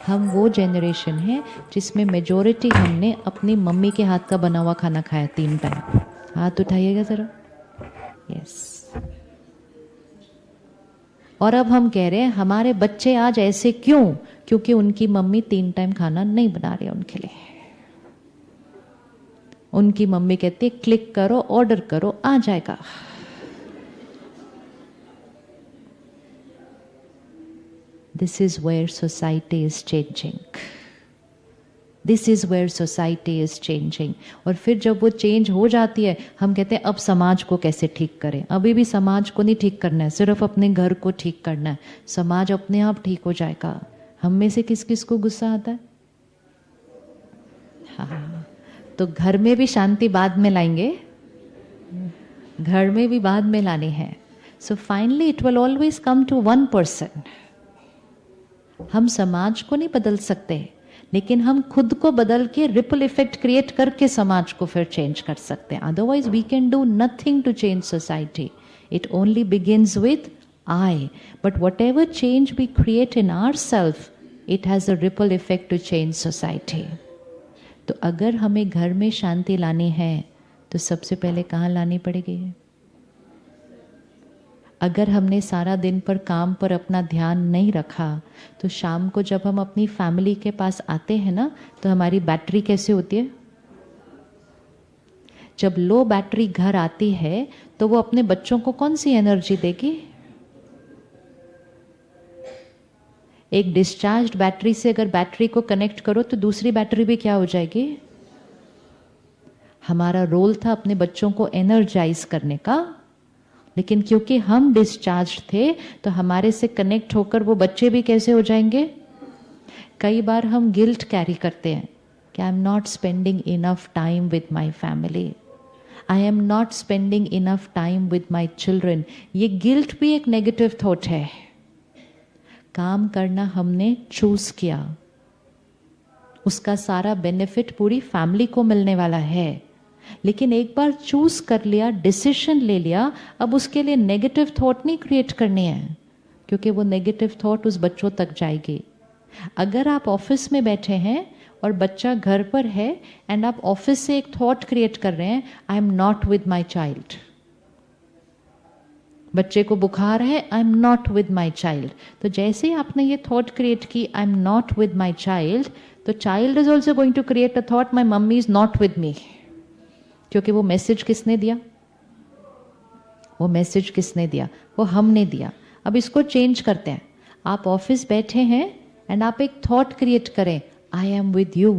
हम वो जनरेशन है जिसमें मेजॉरिटी हमने अपनी मम्मी के हाथ का बना हुआ खाना खाया 3 टाइम। हाथ उठाइएगा ज़रा। यस। और अब हम कह रहे हैं हमारे बच्चे आज ऐसे क्यों? क्योंकि उनकी मम्मी 3 टाइम खाना नहीं बना रही है उनके लिए। उनकी मम्मी कहती है क्लिक करो, ऑर्डर करो, आ जाएगा। This is where society is changing. This is where society is changing. और फिर जब वो चेंज हो जाती है हम कहते हैं अब समाज को कैसे ठीक करें। अभी भी समाज को नहीं ठीक करना है, सिर्फ अपने घर को ठीक करना है। समाज अपने आप ठीक हो जाएगा। हम में से किस किस को गुस्सा आता है? हाँ, तो घर में भी शांति बाद में लाएंगे, घर में भी बाद में लानी है। So finally it will always come to one person. हम समाज को नहीं बदल सकते, लेकिन हम खुद को बदल के रिपल इफेक्ट क्रिएट करके समाज को फिर चेंज कर सकते हैं। Otherwise we can do nothing to change society. It only begins with I. But whatever change we create in our self, it has a ripple effect to change society. तो अगर हमें घर में शांति लानी है तो सबसे पहले कहाँ लानी पड़ेगी? अगर हमने सारा दिन पर काम पर अपना ध्यान नहीं रखा तो शाम को जब हम अपनी फैमिली के पास आते हैं ना, तो हमारी बैटरी कैसे होती है? जब लो बैटरी घर आती है तो वो अपने बच्चों को कौन सी एनर्जी देगी? एक डिस्चार्ज्ड बैटरी से अगर बैटरी को कनेक्ट करो तो दूसरी बैटरी भी क्या हो जाएगी? हमारा रोल था अपने बच्चों को एनर्जाइज करने का, लेकिन क्योंकि हम डिस्चार्ज थे तो हमारे से कनेक्ट होकर वो बच्चे भी कैसे हो जाएंगे? कई बार हम गिल्ट कैरी करते हैं कि I am not spending enough time with my family, I am not spending enough time with my children. ये गिल्ट भी एक नेगेटिव थॉट है। काम करना हमने चूज किया, उसका सारा बेनिफिट पूरी फैमिली को मिलने वाला है, लेकिन एक बार चूज कर लिया, डिसीजन ले लिया, अब उसके लिए नेगेटिव थॉट नहीं क्रिएट करनी है, क्योंकि वो नेगेटिव थॉट उस बच्चों तक जाएगी। अगर आप ऑफिस में बैठे हैं और बच्चा घर पर है एंड आप ऑफिस से एक थॉट क्रिएट कर रहे हैं, I am not with my child, बच्चे को बुखार है, I am not with my child, तो जैसे ही आपने ये थॉट क्रिएट की I am not with my child, तो child is also going to create a thought my mummy is not with me. क्योंकि वो मैसेज किसने दिया? वो मैसेज किसने दिया? वो हमने दिया। अब इसको चेंज करते हैं। आप ऑफिस बैठे हैं एंड आप एक थॉट क्रिएट करें, आई एम विद यू,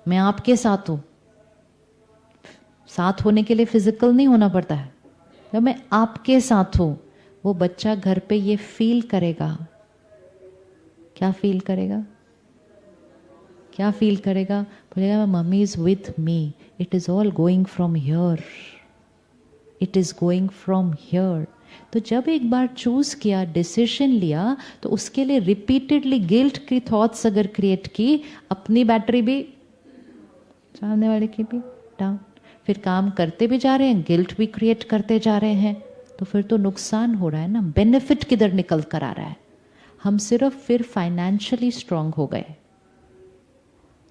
मैं आपके साथ हूं। साथ होने के लिए फिजिकल नहीं होना पड़ता है, तो मैं आपके साथ हूं। वो बच्चा घर पे ये फील करेगा। क्या फील करेगा? क्या फील करेगा? बोलेगा mummy is with me, it is all going from here, it is going from here. तो जब एक बार चूज किया, डिसीजन लिया, तो उसके लिए रिपीटेडली गिल्ट की थॉट्स अगर क्रिएट की, अपनी बैटरी भी, सामने वाले की भी डाउन, फिर काम करते भी जा रहे हैं, गिल्ट भी क्रिएट करते जा रहे हैं, तो फिर तो नुकसान हो रहा है ना। बेनिफिट किधर निकल कर आ रहा है? हम सिर्फ फिर फाइनेंशियली स्ट्रांग हो गए,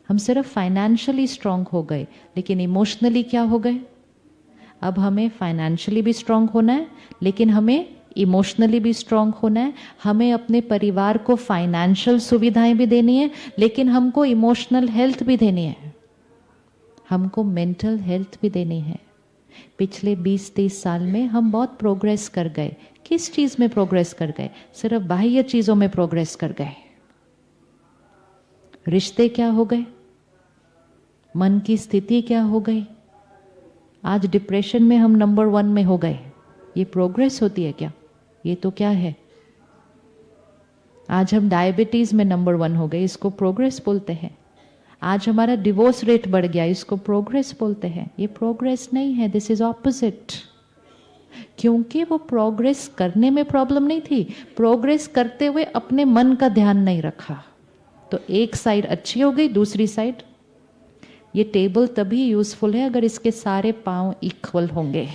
हम सिर्फ फाइनेंशियली स्ट्रांग हो गए, लेकिन इमोशनली क्या हो गए? अब हमें फाइनेंशियली भी स्ट्रांग होना है, लेकिन हमें इमोशनली भी स्ट्रांग होना है। हमें अपने परिवार को फाइनेंशियल सुविधाएं भी देनी है, लेकिन हमको इमोशनल हेल्थ भी देनी है, हमको मेंटल हेल्थ भी देनी है। पिछले 20-30 साल में हम बहुत प्रोग्रेस कर गए। किस चीज में प्रोग्रेस कर गए? सिर्फ बाह्य चीजों में प्रोग्रेस कर गए। रिश्ते क्या हो गए? मन की स्थिति क्या हो गई? आज डिप्रेशन में हम नंबर 1 में हो गए। ये प्रोग्रेस होती है क्या? ये तो क्या है? आज हम डायबिटीज में नंबर 1 हो गए, इसको प्रोग्रेस बोलते हैं। आज हमारा डिवोर्स रेट बढ़ गया, इसको प्रोग्रेस बोलते हैं। ये प्रोग्रेस नहीं है, दिस इज ऑपोजिट। क्योंकि वो प्रोग्रेस करने में प्रॉब्लम नहीं थी, प्रोग्रेस करते हुए अपने मन का ध्यान नहीं रखा, तो एक साइड अच्छी हो गई, दूसरी साइड। ये टेबल तभी यूजफुल है अगर इसके सारे पांव इक्वल होंगे,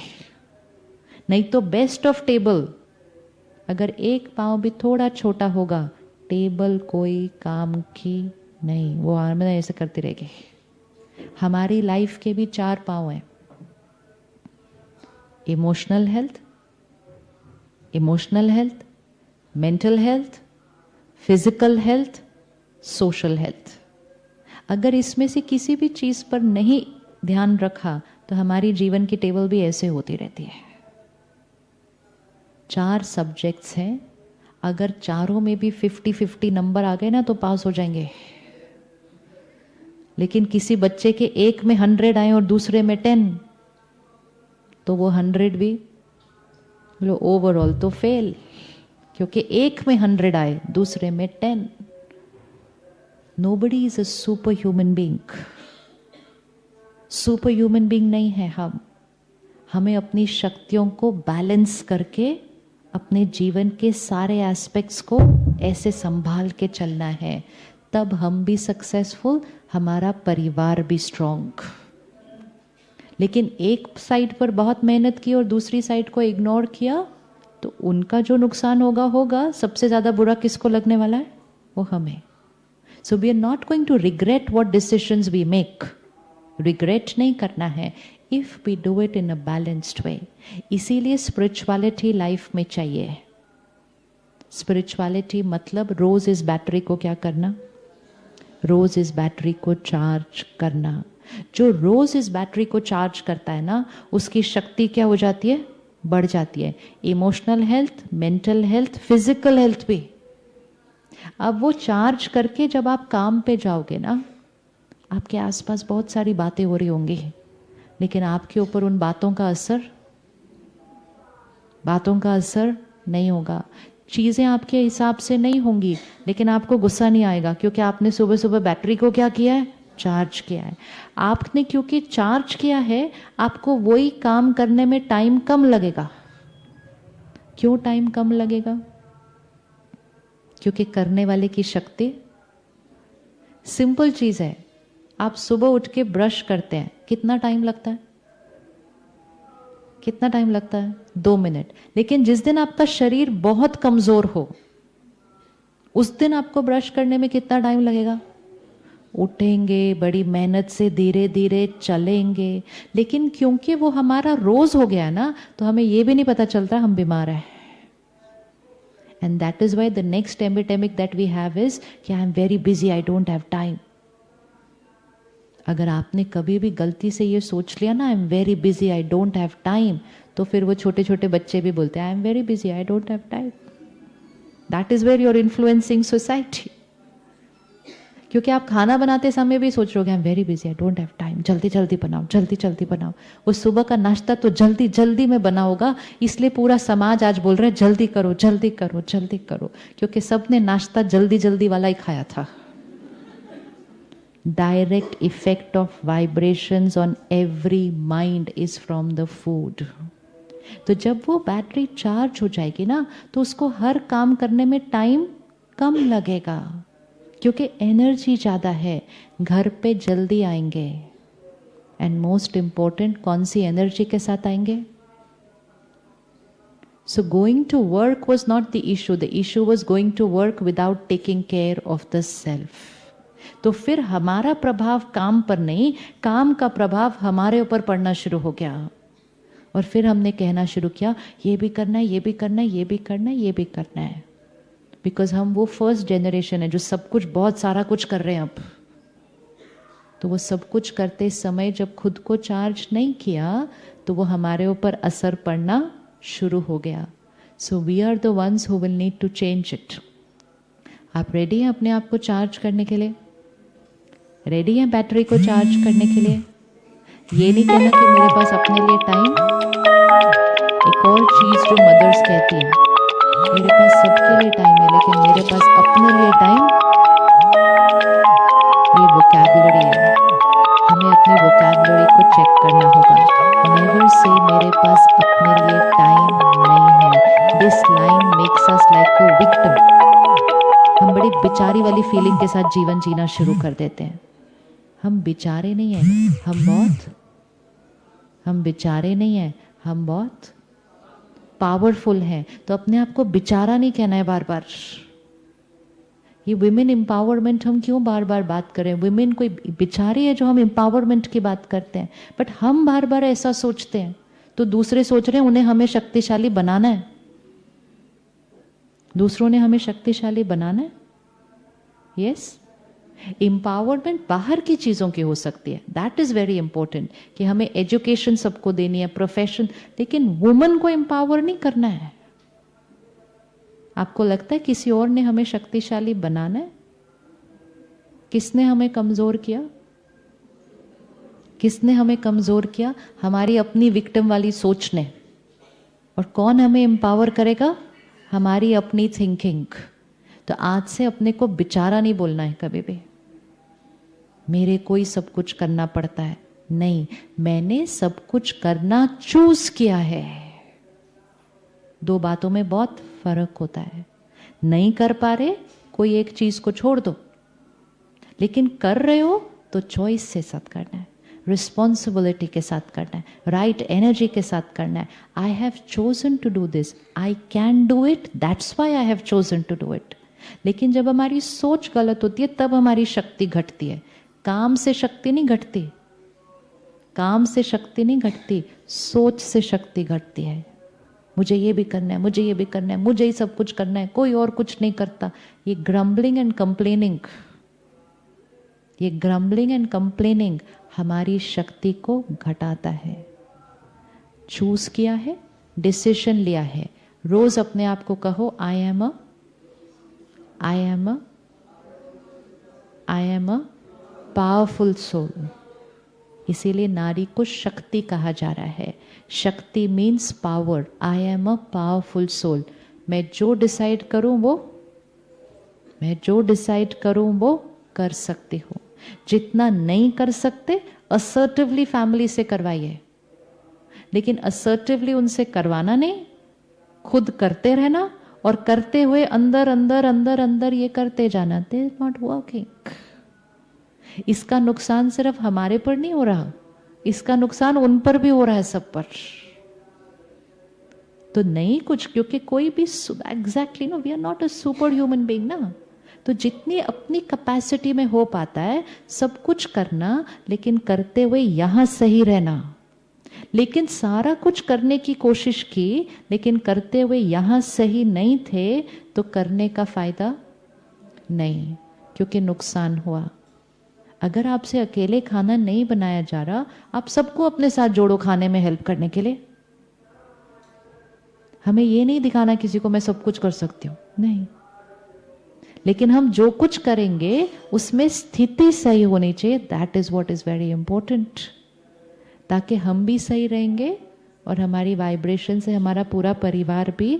नहीं तो बेस्ट ऑफ टेबल, अगर एक पांव भी थोड़ा छोटा होगा टेबल कोई काम की नहीं, वो आराम से ऐसे करती रहेगी। हमारी लाइफ के भी 4 पाँव हैं, emotional health, mental health, physical health, social health. अगर इसमें से किसी भी चीज पर नहीं ध्यान रखा तो हमारी जीवन की टेबल भी ऐसे होती रहती है। 4 सब्जेक्ट्स हैं, अगर चारों में भी 50-50 नंबर आ गए ना तो पास हो जाएंगे। लेकिन किसी बच्चे के एक में 100 आए और दूसरे में 10, तो वो 100 भी ओवरऑल तो फेल, क्योंकि एक में 100 आए दूसरे में 10। Nobody is a super human being. Super human being नहीं है हम। हमें अपनी शक्तियों को बैलेंस करके अपने जीवन के सारे एस्पेक्ट्स को ऐसे संभाल के चलना है, तब हम भी सक्सेसफुल, हमारा परिवार भी स्ट्रॉन्ग। लेकिन एक साइड पर बहुत मेहनत की और दूसरी साइड को इग्नोर किया तो उनका जो नुकसान होगा। सबसे ज्यादा बुरा किसको लगने वाला है? वो हमें। So we are not going to regret what decisions we make. Regret नहीं करना है if we do it in a balanced way. इसीलिए स्पिरिचुअलिटी लाइफ में चाहिए। स्पिरिचुअलिटी मतलब रोज इस बैटरी को क्या करना? रोज इस बैटरी को चार्ज करना। जो रोज इस बैटरी को चार्ज करता है ना, उसकी शक्ति क्या हो जाती है? बढ़ जाती है। Emotional health, mental health, physical health भी। अब वो चार्ज करके जब आप काम पे जाओगे ना, आपके आसपास बहुत सारी बातें हो रही होंगी, लेकिन आपके ऊपर उन बातों का असर नहीं होगा। चीजें आपके हिसाब से नहीं होंगी, लेकिन आपको गुस्सा नहीं आएगा, क्योंकि आपने सुबह सुबह बैटरी को क्या किया है? चार्ज किया है। आपने क्योंकि चार्ज किया है, आपको वही काम करने में टाइम कम लगेगा। क्यों टाइम कम लगेगा? क्योंकि करने वाले की शक्ति। सिंपल चीज है, आप सुबह उठ के ब्रश करते हैं, कितना टाइम लगता है? 2 मिनट। लेकिन जिस दिन आपका शरीर बहुत कमजोर हो, उस दिन आपको ब्रश करने में कितना टाइम लगेगा? उठेंगे, बड़ी मेहनत से धीरे धीरे चलेंगे, लेकिन क्योंकि वो हमारा रोज हो गया ना, तो हमें ये भी नहीं पता चलता हम बीमार हैं। And that is why the next epidemic that we have is कि I am very busy, I don't have time. अगर आपने कभी भी गलती से ये सोच लिया ना, I am very busy, I don't have time, तो फिर वो छोटे छोटे बच्चे भी बोलते हैं I am very busy, I don't have time. That is where you are influencing society. क्योंकि आप खाना बनाते समय भी सोच रहे हो I am very busy, I don't have time, जल्दी जल्दी बनाओ, जल्दी जल्दी बनाओ। वो सुबह का नाश्ता तो जल्दी जल्दी में बना होगा, इसलिए पूरा समाज आज बोल रहे हैं जल्दी करो, जल्दी करो, जल्दी करो, क्योंकि सबने नाश्ता जल्दी जल्दी वाला ही खाया था। Direct effect of vibrations on every mind is from the food. तो जब वो बैटरी चार्ज हो जाएगी ना, तो उसको हर काम करने में टाइम कम लगेगा, क्योंकि एनर्जी ज्यादा है। घर पे जल्दी आएंगे। एंड मोस्ट इंपॉर्टेंट, कौन सी एनर्जी के साथ आएंगे? So going to work was not the issue, the issue was going to work without taking care of the self. तो फिर हमारा प्रभाव काम पर नहीं, काम का प्रभाव हमारे ऊपर पड़ना शुरू हो गया। और फिर हमने कहना शुरू किया ये भी करना है, ये भी करना है, ये भी करना है, ये भी करना है। बिकॉज हम वो फर्स्ट जनरेशन है जो सब कुछ, बहुत सारा कुछ कर रहे हैं अब। तो वो सब कुछ करते समय जब खुद को चार्ज नहीं किया, तो वो हमारे ऊपर असर पड़ना शुरू हो गया। So we are the ones who will need to change it. आप रेडी हैं अपने आप को चार्ज करने के लिए? रेडी हैं बैटरी को चार्ज करने के लिए? ये नहीं कहना कि मेरे पास अपने लिए टाइम। एक और चीज जो मदर्स कहती हैं, मेरे पास सबके लिए टाइम है, लेकिन मेरे पास अपने लिए टाइम। ये वोकैबुलरी है, हमें अपनी वोकैबुलरी को चेक करना होगा। नेवर से मेरे पास अपने लिए टाइम नहीं है। This line makes us like a victim. हम बड़ी बेचारी वाली फीलिंग के साथ जीवन जीना शुरू कर देते हैं। हम बेचारे नहीं हैं, हम बेचारे नहीं हैं, हम बहुत पावरफुल हैं। तो अपने आप को बेचारा नहीं कहना है बार बार। ये विमेन एम्पावरमेंट हम क्यों बार बार बात करें? विमेन कोई बेचारी है जो हम एम्पावरमेंट की बात करते हैं, बट हम बार बार ऐसा सोचते हैं तो दूसरे सोच रहे हैं उन्हें हमें शक्तिशाली बनाना है। दूसरों ने हमें शक्तिशाली बनाना है। यस, एम्पावरमेंट बाहर की चीजों की हो सकती है, दैट इज वेरी इंपॉर्टेंट कि हमें एजुकेशन सबको देनी है, प्रोफेशन, लेकिन वुमन को एम्पावर नहीं करना है। आपको लगता है किसी और ने हमें शक्तिशाली बनाना है? किसने हमें कमजोर किया? किसने हमें कमजोर किया? हमारी अपनी विक्टिम वाली सोच ने। और कौन हमें एम्पावर करेगा? हमारी अपनी थिंकिंग। तो आज से अपने को बेचारा नहीं बोलना है कभी भी, मेरे को ही सब कुछ करना पड़ता है। नहीं, मैंने सब कुछ करना चूज किया है। दो बातों में बहुत फर्क होता है। नहीं कर पा रहे, कोई एक चीज को छोड़ दो, लेकिन कर रहे हो तो चॉइस से साथ करना है, रिस्पॉन्सिबिलिटी के साथ करना है, राइट एनर्जी के साथ करना है। I have chosen to do this, I can do it, that's why I have chosen to do it. लेकिन जब हमारी सोच गलत होती है तब हमारी शक्ति घटती है। काम से शक्ति नहीं घटती, काम से शक्ति नहीं घटती, सोच से शक्ति घटती है। मुझे ये भी करना है, मुझे ये भी करना है, मुझे ही सब कुछ करना है, कोई और कुछ नहीं करता। ये ग्रम्बलिंग एंड कंप्लेनिंग, ये ग्रम्बलिंग एंड कंप्लेनिंग हमारी शक्ति को घटाता है। चूज किया है, डिसीजन लिया है। रोज अपने आप को कहो, I am a powerful soul. इसीलिए नारी को शक्ति कहा जा रहा है। शक्ति means power. I am a powerful soul. मैं जो डिसाइड करूं वो कर सकती हूं। जितना नहीं कर सकते असर्टिवली फैमिली से करवाइए, लेकिन असर्टिवली उनसे करवाना नहीं, खुद करते रहना और करते हुए अंदर अंदर अंदर अंदर ये करते जाना। दे इज नॉट वर्किंग। इसका नुकसान सिर्फ हमारे पर नहीं हो रहा, इसका नुकसान उन पर भी हो रहा है, सब पर। तो नहीं कुछ, क्योंकि कोई भी exactly no, we are not a super human being ना। तो जितनी अपनी कैपेसिटी में हो पाता है सब कुछ करना, लेकिन करते हुए यहां सही रहना। लेकिन सारा कुछ करने की कोशिश की, लेकिन करते हुए यहां सही नहीं थे, तो करने का फायदा नहीं, क्योंकि नुकसान हुआ। अगर आपसे अकेले खाना नहीं बनाया जा रहा, आप सबको अपने साथ जोड़ो खाने में हेल्प करने के लिए। हमें ये नहीं दिखाना किसी को मैं सब कुछ कर सकती हूं, नहीं। लेकिन हम जो कुछ करेंगे उसमें स्थिति सही होनी चाहिए। That is what is very important, ताकि हम भी सही रहेंगे और हमारी वाइब्रेशन से हमारा पूरा परिवार भी